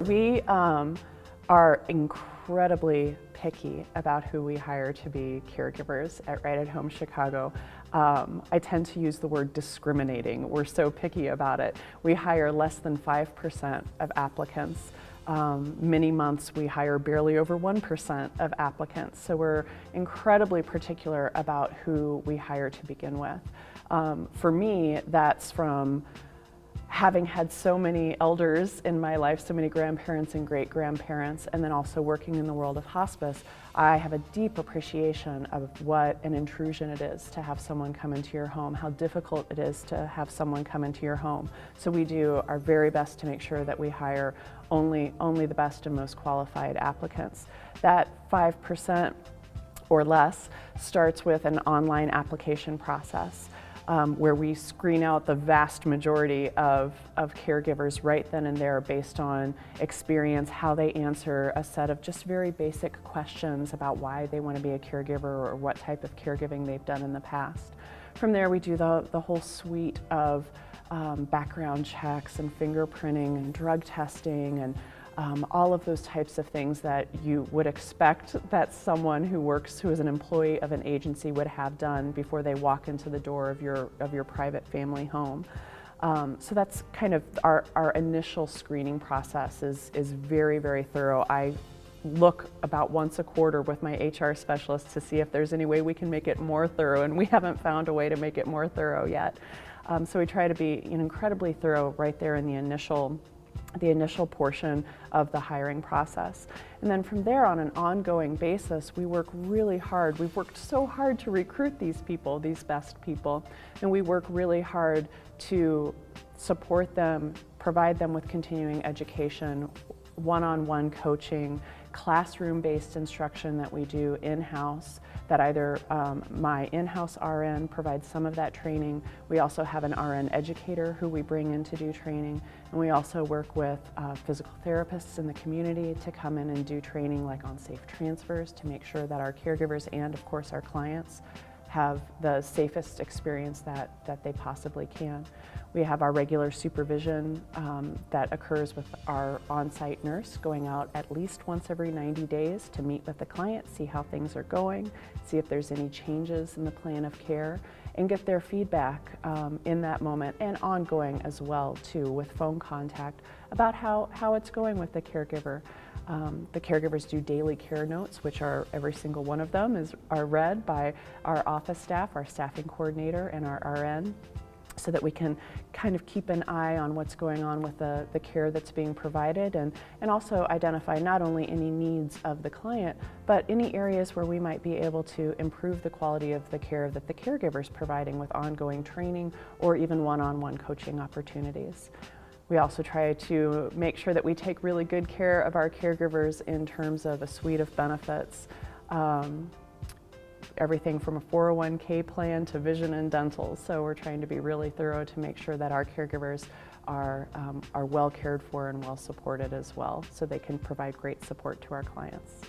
We are incredibly picky about who we hire to be caregivers at Right at Home Chicago. I tend to use the word discriminating. We're so picky about it. We hire less than 5% of applicants. Many months we hire barely over 1% of applicants. So we're incredibly particular about who we hire to begin with. For me, that's from having had so many elders in my life, so many grandparents and great-grandparents, and then also working in the world of hospice, I have a deep appreciation of what an intrusion it is to have someone come into your home, how difficult it is to have someone come into your home. So we do our very best to make sure that we hire only the best and most qualified applicants. That 5% or less starts with an online application process. Where we screen out the vast majority of caregivers right then and there based on experience, how they answer a set of just very basic questions about why they want to be a caregiver or what type of caregiving they've done in the past. From there we do the whole suite of background checks and fingerprinting and drug testing and all of those types of things that you would expect that someone who is an employee of an agency would have done before they walk into the door of your private family home. So that's kind of our initial screening process is very, very thorough. I look about once a quarter with my HR specialist to see if there's any way we can make it more thorough, and we haven't found a way to make it more thorough yet. So we try to be incredibly thorough right there in the initial portion of the hiring process. And then from there, on an ongoing basis, we work really hard. We've worked so hard to recruit these people, these best people, and we work really hard to support them, provide them with continuing education, one-on-one coaching, classroom-based instruction that we do in-house, that either my in-house RN provides some of that training. We also have an RN educator who we bring in to do training, and we also work with physical therapists in the community to come in and do training like on safe transfers to make sure that our caregivers and of course our clients have the safest experience that they possibly can. We have our regular supervision that occurs with our on-site nurse going out at least once every 90 days to meet with the client, see how things are going, see if there's any changes in the plan of care, and get their feedback in that moment and ongoing as well too with phone contact about how it's going with the caregiver. The caregivers do daily care notes, which are every single one of them are read by our office staff, our staffing coordinator, and our RN, so that we can kind of keep an eye on what's going on with the care that's being provided and also identify not only any needs of the client, but any areas where we might be able to improve the quality of the care that the caregiver is providing with ongoing training or even one-on-one coaching opportunities. We also try to make sure that we take really good care of our caregivers in terms of a suite of benefits. Everything from a 401k plan to vision and dental. So we're trying to be really thorough to make sure that our caregivers are well cared for and well supported as well, so they can provide great support to our clients.